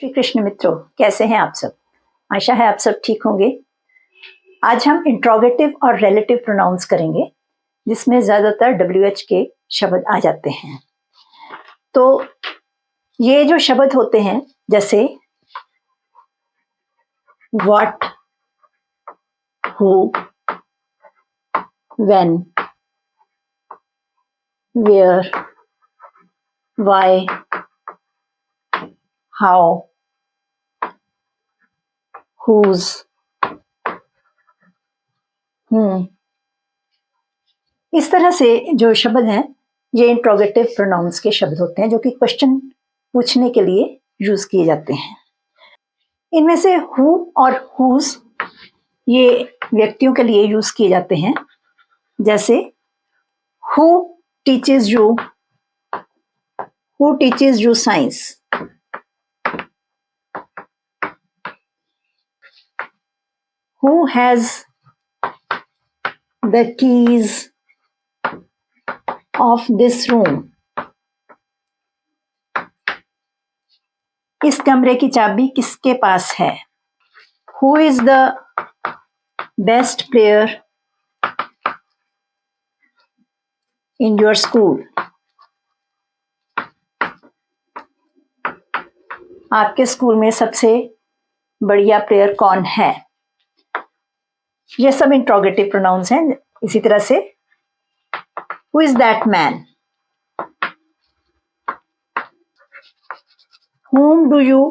श्री कृष्ण मित्रों, कैसे हैं आप सब। आशा है आप सब ठीक होंगे। आज हम इंट्रोगेटिव और रिलेटिव प्रोनाउंस करेंगे, जिसमें ज्यादातर WH के शब्द आ जाते हैं। तो ये जो शब्द होते हैं, जैसे what, who, when, where, why, how, whose, इस तरह से जो शब्द हैं ये इंट्रोगेटिव प्रोनाउंस के शब्द होते हैं, जो कि क्वेश्चन पूछने के लिए यूज किए जाते हैं। इनमें से हु और हुज ये व्यक्तियों के लिए यूज किए जाते हैं। जैसे who teaches you science, who has the keys of this room, इस कमरे की चाबी किसके पास है। Who is the best player in your school, आपके स्कूल में सबसे बढ़िया प्लेयर कौन है। ये सब इंट्रोगेटिव प्रोनाउंस हैं। इसी तरह से who is that man, whom do you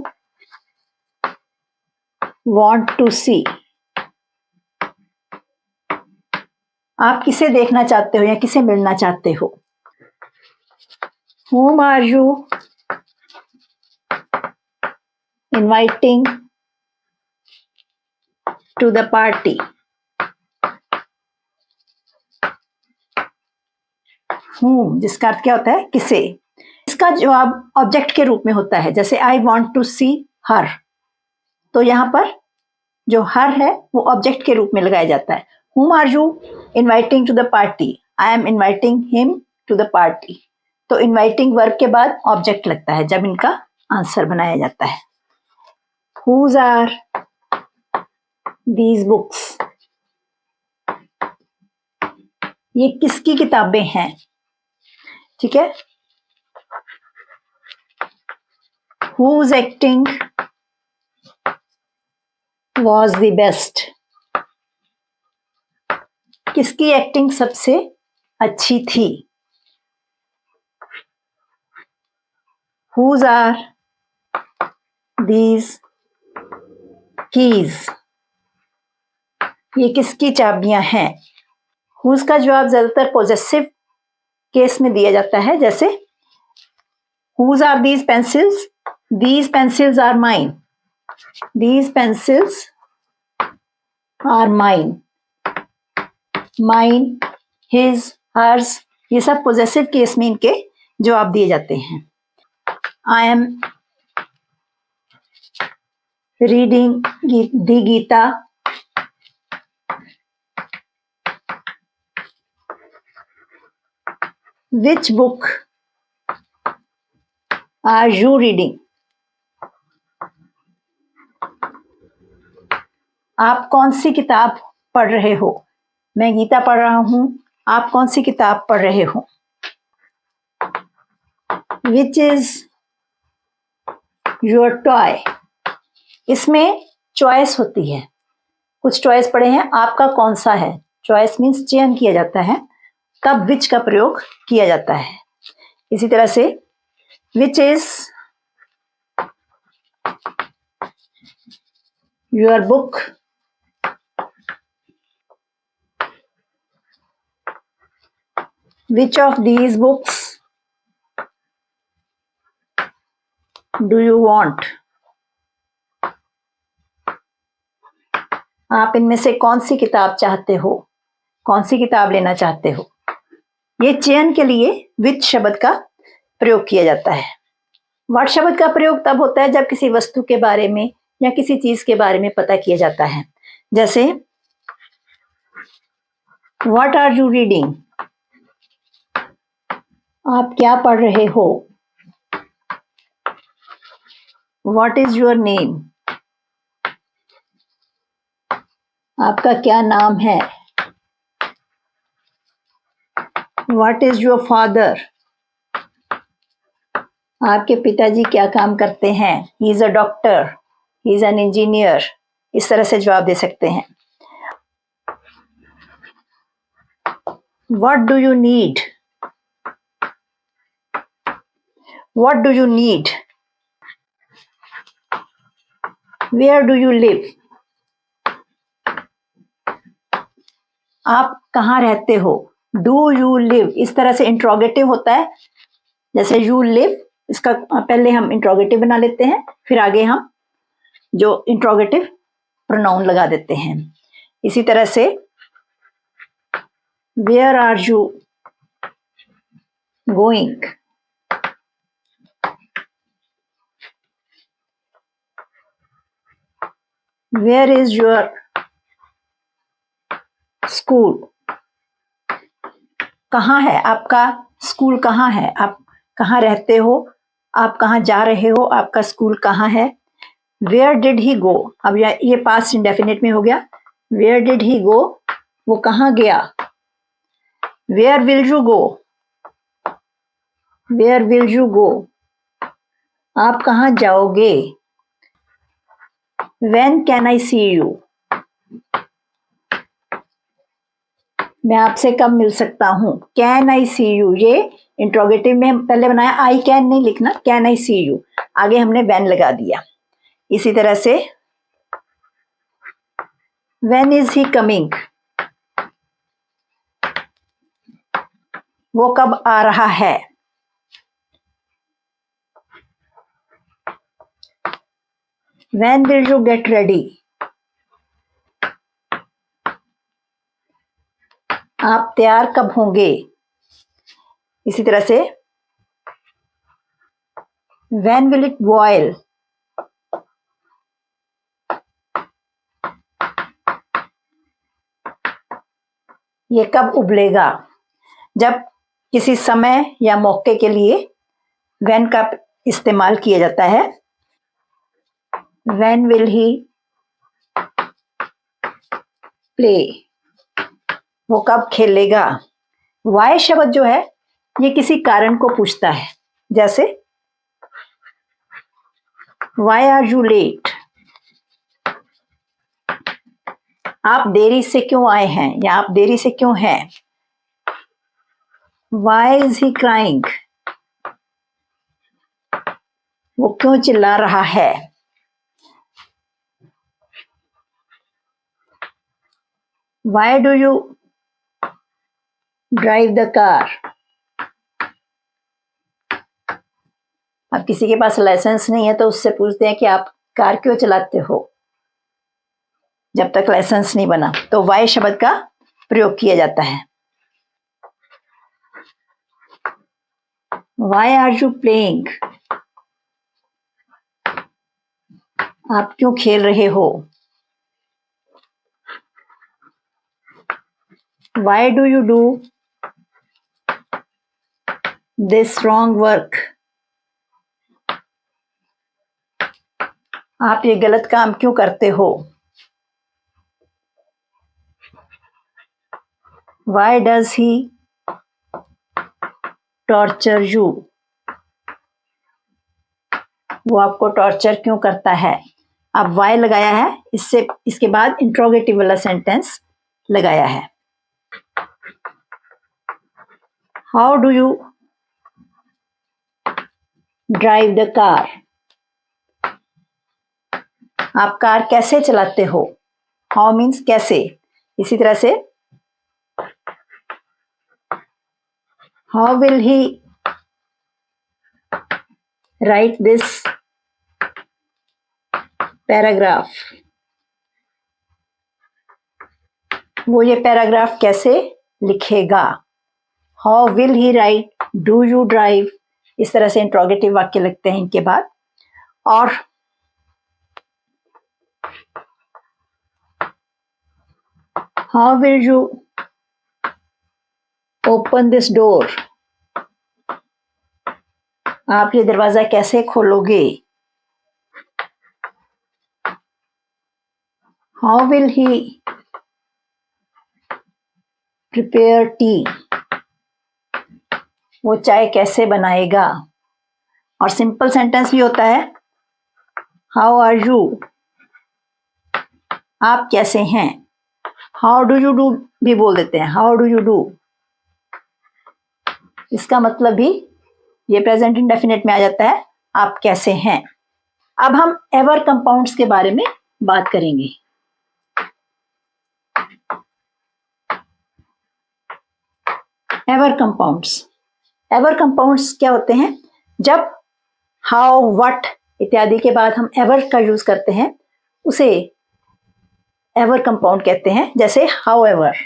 want to see, आप किसे देखना चाहते हो या किसे मिलना चाहते हो। whom are you inviting to the party, whom जिसका अर्थ क्या होता है, किसे। इसका जवाब ऑब्जेक्ट के रूप में होता है। जैसे आई वॉन्ट टू सी हर, तो यहाँ पर जो हर है वो ऑब्जेक्ट के रूप में लगाया जाता है। whom are you inviting to the party, I am inviting him to the party, तो इनवाइटिंग वर्ब के बाद ऑब्जेक्ट लगता है जब इनका आंसर बनाया जाता है। whose are these books, ये किसकी किताबें हैं। ठीक है। whose acting was the best, किसकी एक्टिंग सबसे अच्छी थी। whose are these keys, ये किसकी चाबियां हैं। whose का जवाब ज्यादातर पॉजेसिव केस में दिया जाता है। जैसे whose are these pencils, these pencils are mine, these pencils are mine, mine, his, hers, ये सब पॉजेसिव केस में इनके जवाब दिए जाते हैं। I am reading the Gita, which book are you reading, आप कौन सी किताब पढ़ रहे हो। मैं गीता पढ़ रहा हूं, आप कौन सी किताब पढ़ रहे हो। Which is your toy, इसमें चॉइस होती है। कुछ चॉइस पढ़े हैं, आपका कौन सा है। चॉइस मीन्स चयन किया जाता है, तब विच का प्रयोग किया जाता है। इसी तरह से which is your book, which of these books do you want, आप इनमें से कौन सी किताब चाहते हो, कौन सी किताब लेना चाहते हो। ये चयन के लिए विच शब्द का प्रयोग किया जाता है। व्हाट शब्द का प्रयोग तब होता है जब किसी वस्तु के बारे में या किसी चीज के बारे में पता किया जाता है। जैसे व्हाट आर यू रीडिंग, आप क्या पढ़ रहे हो। What is your name? आपका क्या नाम है? What is your father? आपके पिताजी क्या काम करते हैं? He is a doctor, he is an engineer. इस तरह से जवाब दे सकते हैं। What do you need? What do you need? Where do you live? आप कहाँ रहते हो? डू यू लिव, इस तरह से इंट्रोगेटिव होता है। जैसे यू लिव, इसका पहले हम इंट्रोगेटिव बना लेते हैं, फिर आगे हम जो इंट्रोगेटिव प्रोनाउन लगा देते हैं। इसी तरह से where are you going? Where is your school? कहाँ है आपका स्कूल? कहाँ है? आप कहाँ रहते हो? आप कहाँ जा रहे हो? आपका स्कूल कहाँ है? Where did he go? अब ये पास्ट इंडेफिनिट में हो गया। Where did he go? वो कहाँ गया? Where will you go? Where will you go? आप कहाँ जाओगे? When can I see you? मैं आपसे कब मिल सकता हूँ? कैन आई सी यू, ये इंट्रोगेटिव में पहले बनाया, आई कैन नहीं लिखना, कैन आई सी यू, आगे हमने व्हेन लगा दिया। इसी तरह से व्हेन इज ही कमिंग? वो कब आ रहा है? When will you get ready? आप तैयार कब होंगे? इसी तरह से व्हेन विल इट बॉयल? ये कब उबलेगा? जब किसी समय या मौके के लिए व्हेन का इस्तेमाल किया जाता है। When will he play? वो कब खेलेगा? वाई शब्द जो है ये किसी कारण को पूछता है। जैसे वाई आर यू लेट? आप देरी से क्यों आए हैं, या आप देरी से क्यों हैं? Why is he crying? वो क्यों चिल्ला रहा है? Why do you drive the car? अब किसी के पास लाइसेंस नहीं है तो उससे पूछते हैं कि आप कार क्यों चलाते हो, जब तक लाइसेंस नहीं बना, तो वाई शब्द का प्रयोग किया जाता है। Why are you playing? आप क्यों खेल रहे हो? Why do you do this wrong work? आप ये गलत काम क्यों करते हो? Why does he torture you? वो आपको टॉर्चर क्यों करता है? अब वाई लगाया है, इससे इसके बाद इंट्रोगेटिव वाला सेंटेंस लगाया है। How do you drive the car? आप कार कैसे चलाते हो? हाउ मीन्स कैसे। इसी तरह से how will he right this paragraph? वो ये पैराग्राफ कैसे लिखेगा? How will he right, do you drive, इस तरह से इंट्रोगेटिव वाक्य लगते हैं इनके बाद। और how will you open this door? आप ये दरवाजा कैसे खोलोगे? How will he prepare tea, वो चाय कैसे बनाएगा। और सिंपल सेंटेंस भी होता है, हाउ आर यू, आप कैसे हैं। हाउ डू यू डू भी बोल देते हैं, हाउ डू यू डू। इसका मतलब भी ये प्रेजेंट इंडेफिनिट में आ जाता है, आप कैसे हैं। अब हम एवर कंपाउंड्स के बारे में बात करेंगे। एवर कंपाउंड्स, एवर कंपाउंड्स क्या होते हैं, जब हाउ, व्हाट इत्यादि के बाद हम एवर का यूज करते हैं उसे एवर कंपाउंड कहते हैं। जैसे हाउएवर,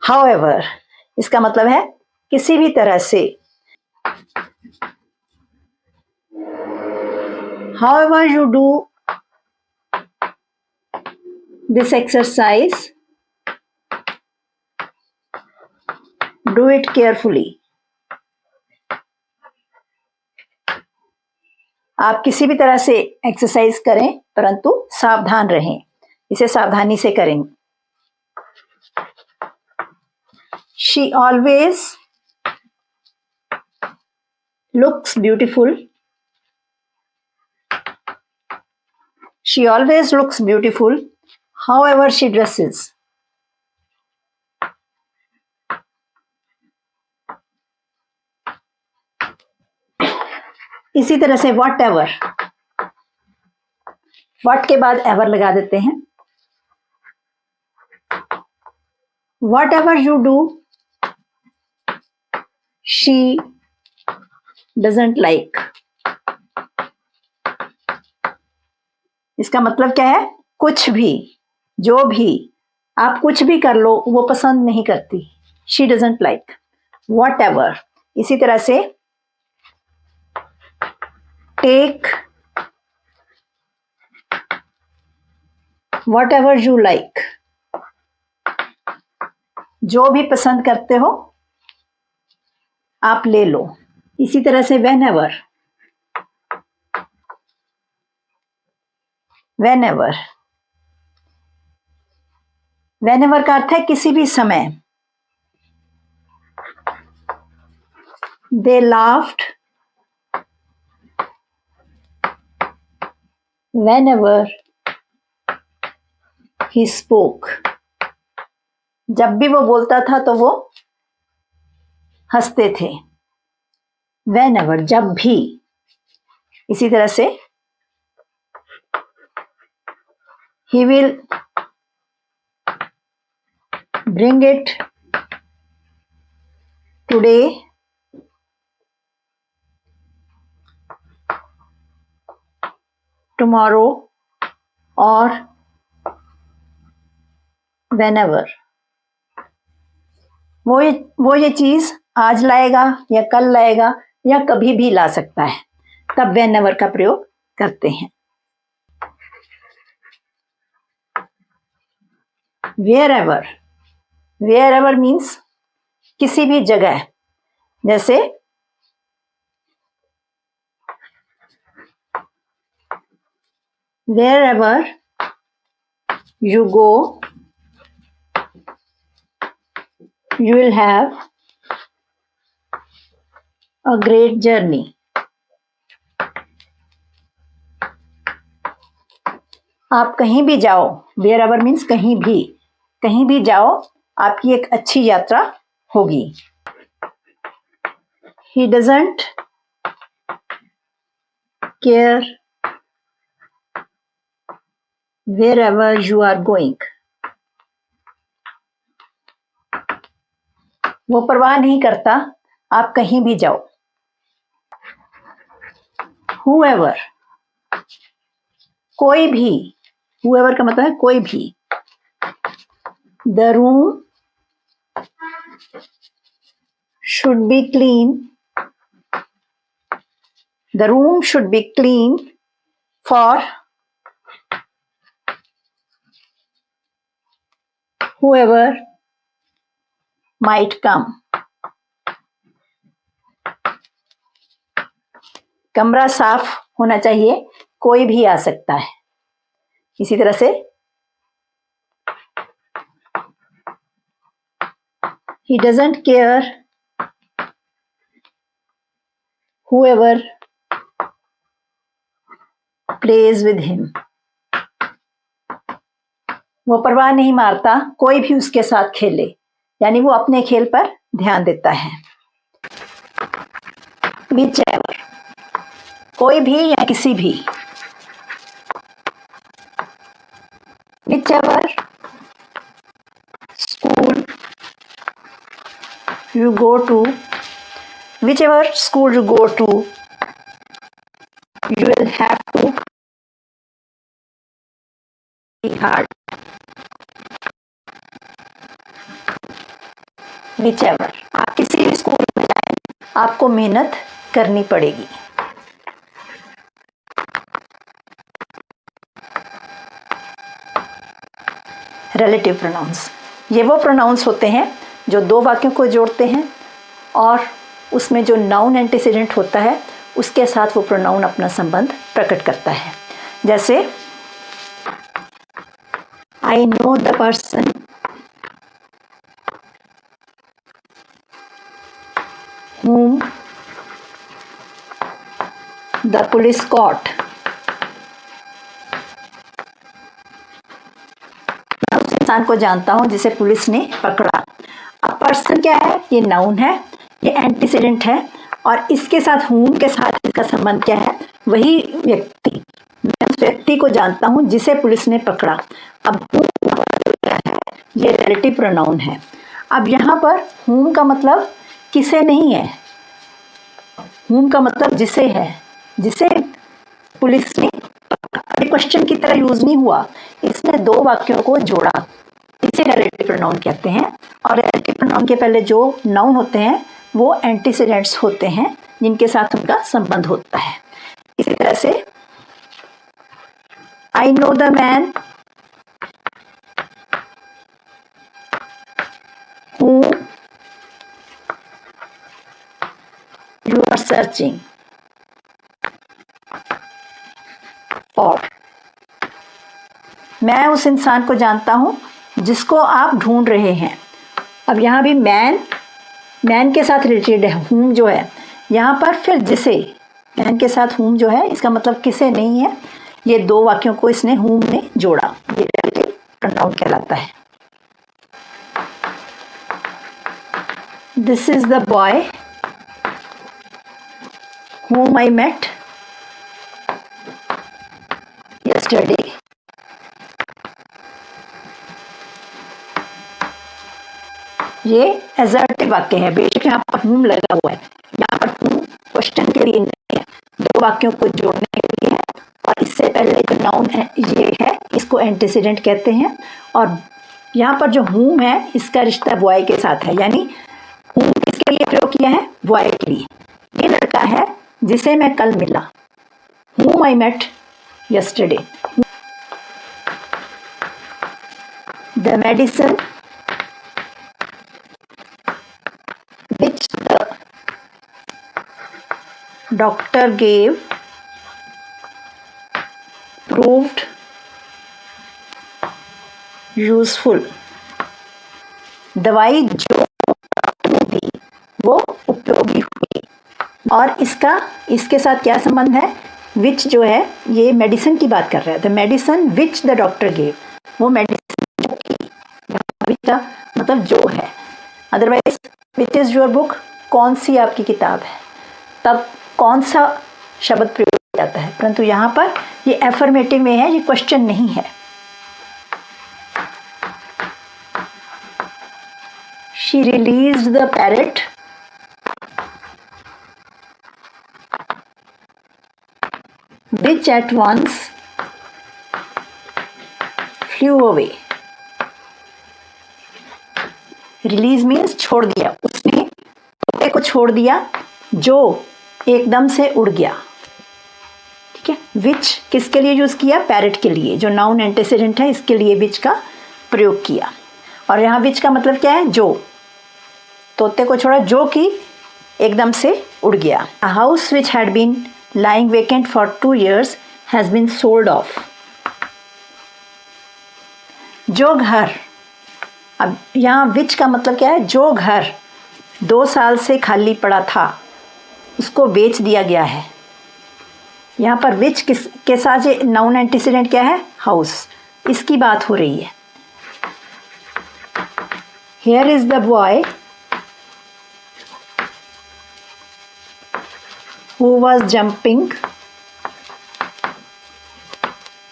हाउएवर इसका मतलब है किसी भी तरह से। However you do this exercise, do it carefully. आप किसी भी तरह से एक्सरसाइज करें परंतु सावधान रहें, इसे सावधानी से करें। She always looks beautiful, she always looks beautiful however she dresses। इसी तरह से whatever, what के बाद ever लगा देते हैं। whatever you do she doesn't like, इसका मतलब क्या है, कुछ भी, जो भी, आप कुछ भी कर लो वो पसंद नहीं करती। she doesn't like whatever। इसी तरह से take whatever you like, जो भी पसंद करते हो आप ले लो। इसी तरह से whenever, whenever, whenever का अर्थ है किसी भी समय। they laughed whenever he spoke, जब भी वो बोलता था तो वो हंसते थे। whenever जब भी। इसी तरह से he will bring it today tomorrow or whenever, वो ये चीज आज लाएगा या कल लाएगा या कभी भी ला सकता है, तब whenever का प्रयोग करते हैं। wherever, wherever means किसी भी जगह। जैसे wherever you go you will have a great journey। आप कहीं भी जाओ, wherever means कहीं भी जाओ आपकी एक अच्छी यात्रा होगी। he doesn't care wherever you are going, वो परवाह नहीं करता आप कहीं भी जाओ। whoever कोई भी, whoever का मतलब है कोई भी। the room should be clean, the room should be clean for whoever might come। कमरा साफ होना चाहिए कोई भी आ सकता है। इसी तरह से he doesn't care whoever plays with him। वो परवाह नहीं मारता कोई भी उसके साथ खेले, यानी वो अपने खेल पर ध्यान देता है। whichever, कोई भी या किसी भी। whichever school you go to, whichever school you go to, you will have to be hard। whichever, आप किसी भी स्कूल में जाएं, आपको मेहनत करनी पड़ेगी। रिलेटिव प्रोनाउंस, ये वो प्रोनाउंस होते हैं जो दो वाक्यों को जोड़ते हैं और उसमें जो नाउन एंटीसीडेंट होता है उसके साथ वो प्रोनाउन अपना संबंध प्रकट करता है। जैसे I know the person whom the police caught। मैं उस इंसान को जानता हूं जिसे पुलिस ने पकड़ा। अब पर्सन क्या है? ये नाउन है, ये एंटीसीडेंट है और इसके साथ whom के साथ इसका संबंध क्या है? वही व्यक्ति। मैं उस व्यक्ति को जानता हूं जिसे पुलिस ने पकड़ा। अब क्या है? ये रिलेटिव प्रोनाउन है। अब यहाँ पर whom का मतलब किसे नहीं है, whom का मतलब जिसे है, जिसे पुलिस ने क्वेश्चन की तरह यूज नहीं हुआ, इसने दो वाक्यों को जोड़ा, इसे रिलेटिव प्रोनाउन कहते हैं। और रिलेटिव प्रोनाउन के पहले जो नाउन होते हैं वो एंटीसीडेंट्स होते हैं जिनके साथ उनका संबंध होता है। इसी तरह से I know the man who you are searching for। मैं उस इंसान को जानता हूं जिसको आप ढूंढ रहे हैं। अब यहाँ भी मैन के साथ रिलेटेड है, whom जो है यहाँ पर, फिर जिसे, मैन के साथ whom जो है इसका मतलब किसे नहीं है। ये दो वाक्यों को इसने whom ने जोड़ा, ये रिलेटिव प्रोनाउन कहलाता है। This is the boy whom I met yesterday। ये एजर्टिव वाक्य है, बेशक यहाँ पर whom लगा हुआ है, यहाँ पर whom क्वेश्चन के लिए नहीं है, दो वाक्यों को जोड़ने के लिए है। और इससे पहले जो नाउन है ये है, इसको एंटीसीडेंट कहते हैं। और यहाँ पर जो whom है इसका रिश्ता बॉय के साथ है, यानी whom किसके लिए प्रयोग किया है? बॉय के लिए। ये लड़का है जिसे मैं कल मिला, whom I met yesterday। The medicine which the doctor gave proved useful। दवाई जो दी वो उपयोगी हुई। और इसके साथ क्या संबंध है? विच जो है ये मेडिसिन की बात कर रहा है। The medicine which the doctor gave, वो मेडिसिन जो की, का मतलब जो है। Otherwise which is your book, कौन सी आपकी किताब है, तब कौन सा शब्द प्रयोग किया जाता है। परंतु यहाँ पर ये एफर्मेटिव में है, ये क्वेश्चन नहीं है। She released the parrot which at once flew away। Release means छोड़ दिया, उसने तोते को छोड़ दिया जो एकदम से उड़ गया। ठीक है, विच किसके लिए यूज किया? पैरेट के लिए, जो नाउन एंटीसीडेंट है इसके लिए विच का प्रयोग किया। और यहाँ विच का मतलब क्या है? जो, तोते को छोड़ा जो कि एकदम से उड़ गया। House which had been lying vacant for 2 years has been sold off. जो घर, अब यहाँ विच का मतलब क्या है? जो घर 2 साल से खाली पड़ा था उसको बेच दिया गया है। यहाँ पर विच किस के साथ ये नाउन एंटीसीडेंट क्या है? हाउस, इसकी बात हो रही है। Here is the boy who was jumping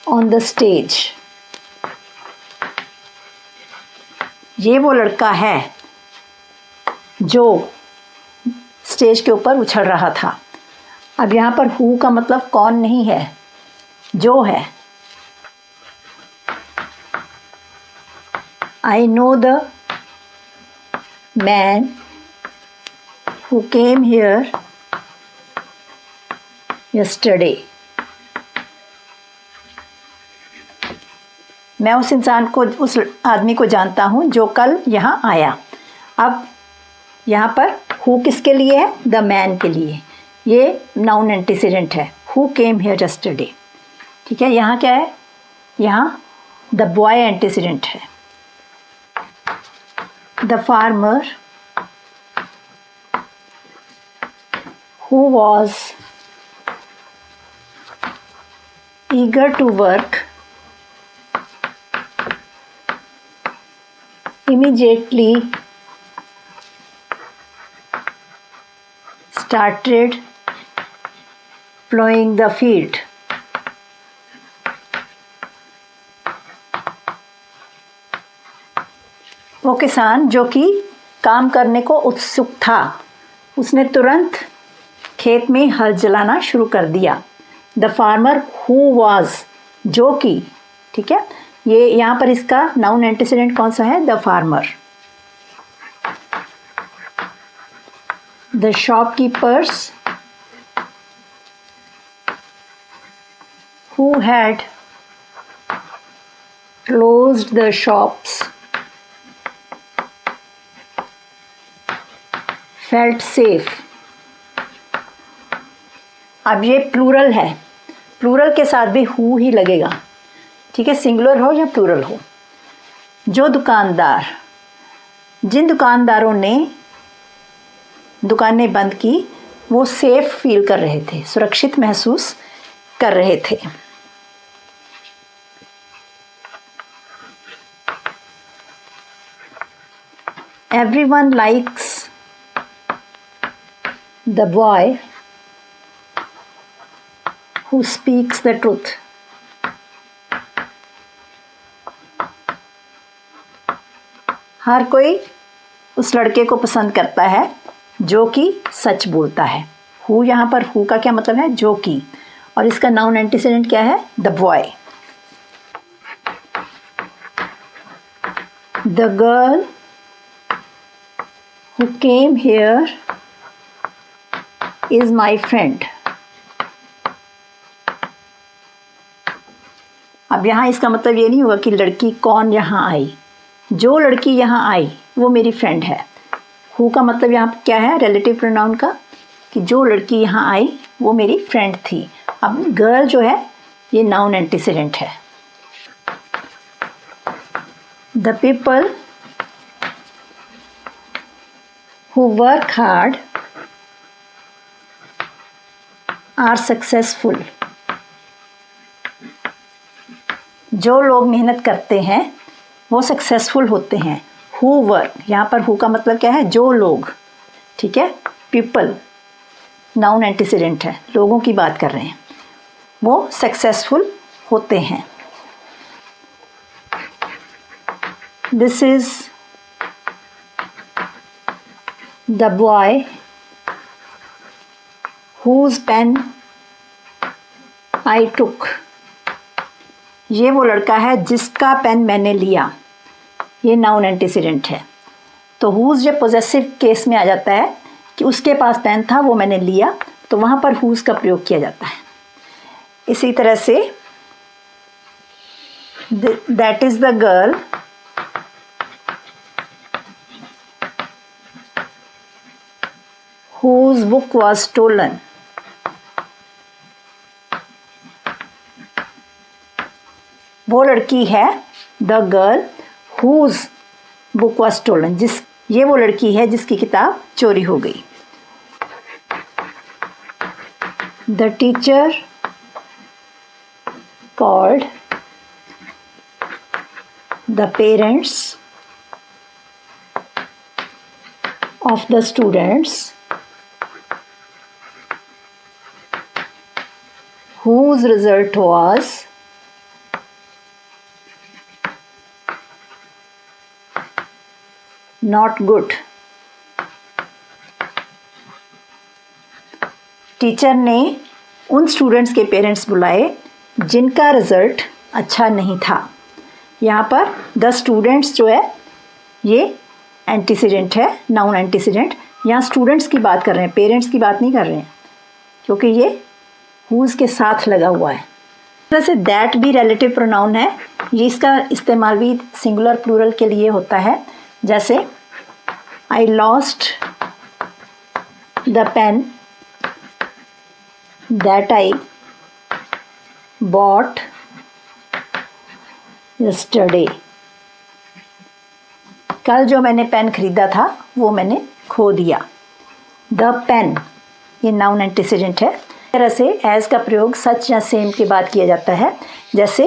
on the stage. ये वो लड़का है जो स्टेज के ऊपर उछल रहा था। अब यहाँ पर हु का मतलब कौन नहीं है, जो है। I know the man who came here yesterday. मैं उस इंसान को, उस आदमी को जानता हूँ जो कल यहाँ आया। अब यहाँ पर हु किसके लिए है? द मैन के लिए। ये नाउन एंटीसीडेंट है, हु केम हियर यस्टरडे। ठीक है, यहाँ क्या है? यहाँ द बॉय एंटीसीडेंट है। The farmer who was eager to work immediately started plowing the field. वो किसान जो कि काम करने को उत्सुक था, उसने तुरंत खेत में हल चलाना शुरू कर दिया। द फार्मर हु वॉज, जो कि, ठीक है, ये यहाँ पर इसका नाउन एंटीसीडेंट कौन सा है? The farmer. The shopkeepers who had closed the shops felt safe. अब ये प्लूरल है, प्लूरल के साथ भी हु ही लगेगा। ठीक है, सिंगुलर हो या प्लूरल हो। जो दुकानदार, जिन दुकानदारों ने दुकानें बंद की वो सेफ फील कर रहे थे, सुरक्षित महसूस कर रहे थे। Everyone likes the boy who speaks the truth. हर कोई उस लड़के को पसंद करता है जो कि सच बोलता है। हु, यहाँ पर हु का क्या मतलब है? जो कि, और इसका नाउन एंटीसीडेंट क्या है? The boy. The girl who came here is my friend. अब यहाँ इसका मतलब ये नहीं हुआ कि लड़की कौन यहाँ आई, जो लड़की यहाँ आई वो मेरी फ्रेंड है। हु का मतलब यहाँ क्या है? रिलेटिव प्रोनाउन का, कि जो लड़की यहाँ आई वो मेरी फ्रेंड थी। अब गर्ल जो है ये नाउन एंटीसीडेंट है। The people who work hard are successful. जो लोग मेहनत करते हैं वो सक्सेसफुल होते हैं। हु वर्क, यहाँ पर हु का मतलब क्या है? जो लोग। ठीक है, पीपल नाउन एंटीसीडेंट है, लोगों की बात कर रहे हैं, वो सक्सेसफुल होते हैं। This is the boy whose pen I took. ये वो लड़का है जिसका पेन मैंने लिया। ये नाउन एंटीसीडेंट है। तो हुज जब पोजेसिव केस में आ जाता है कि उसके पास पेन था वो मैंने लिया, तो वहाँ पर हुज का प्रयोग किया जाता है। इसी तरह से that is the girl whose book was stolen. वो लड़की है the girl whose book was stolen, ये वो लड़की है जिसकी किताब चोरी हो गई। The teacher called the parents of the students whose result was not good। Teacher ने उन स्टूडेंट्स के पेरेंट्स बुलाए जिनका रिज़ल्ट अच्छा नहीं था। यहाँ पर द स्टूडेंट्स जो है ये एंटीसीडेंट है, नाउन एंटीसीडेंट। यहाँ स्टूडेंट्स की बात कर रहे हैं, पेरेंट्स की बात नहीं कर रहे हैं, क्योंकि ये हुज के साथ लगा हुआ है। तरह से दैट भी रिलेटिव प्रोनाउन है। ये इसका इस्तेमाल भी सिंगुलर प्लूरल के लिए होता है। जैसे I lost the pen that I bought yesterday. कल जो मैंने पेन खरीदा था वो मैंने खो दिया। द पेन ये नाउन एंटीसीडेंट है। इस तरह से एज का प्रयोग सच या सेम के बाद किया जाता है। जैसे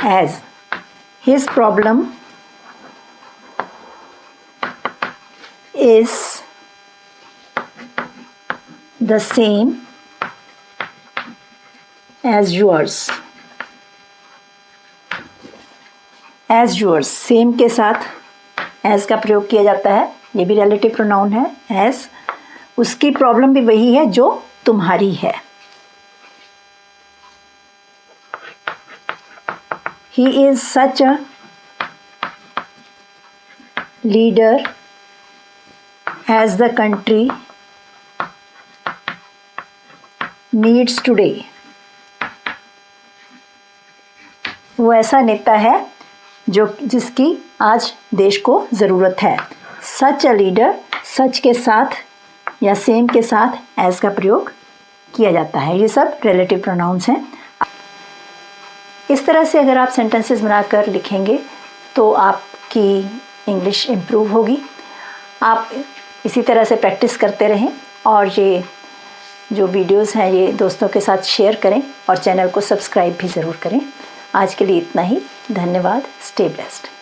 as his problem is the same as yours. As yours same के साथ एज का प्रयोग किया जाता है। ये भी रिलेटिव प्रोनाउन है। एज उसकी प्रॉब्लम भी वही है जो तुम्हारी है। He is such a leader as the country needs today. वो ऐसा नेता है जिसकी आज देश को ज़रूरत है। सच अ लीडर, सच के साथ या सेम के साथ एज का प्रयोग किया जाता है। ये सब रिलेटिव प्रोनाउंस हैं। इस तरह से अगर आप सेंटेंसेस बनाकर लिखेंगे तो आपकी इंग्लिश इम्प्रूव होगी। आप इसी तरह से प्रैक्टिस करते रहें और ये जो वीडियोस हैं ये दोस्तों के साथ शेयर करें और चैनल को सब्सक्राइब भी ज़रूर करें। आज के लिए इतना ही। धन्यवाद। Stay blessed.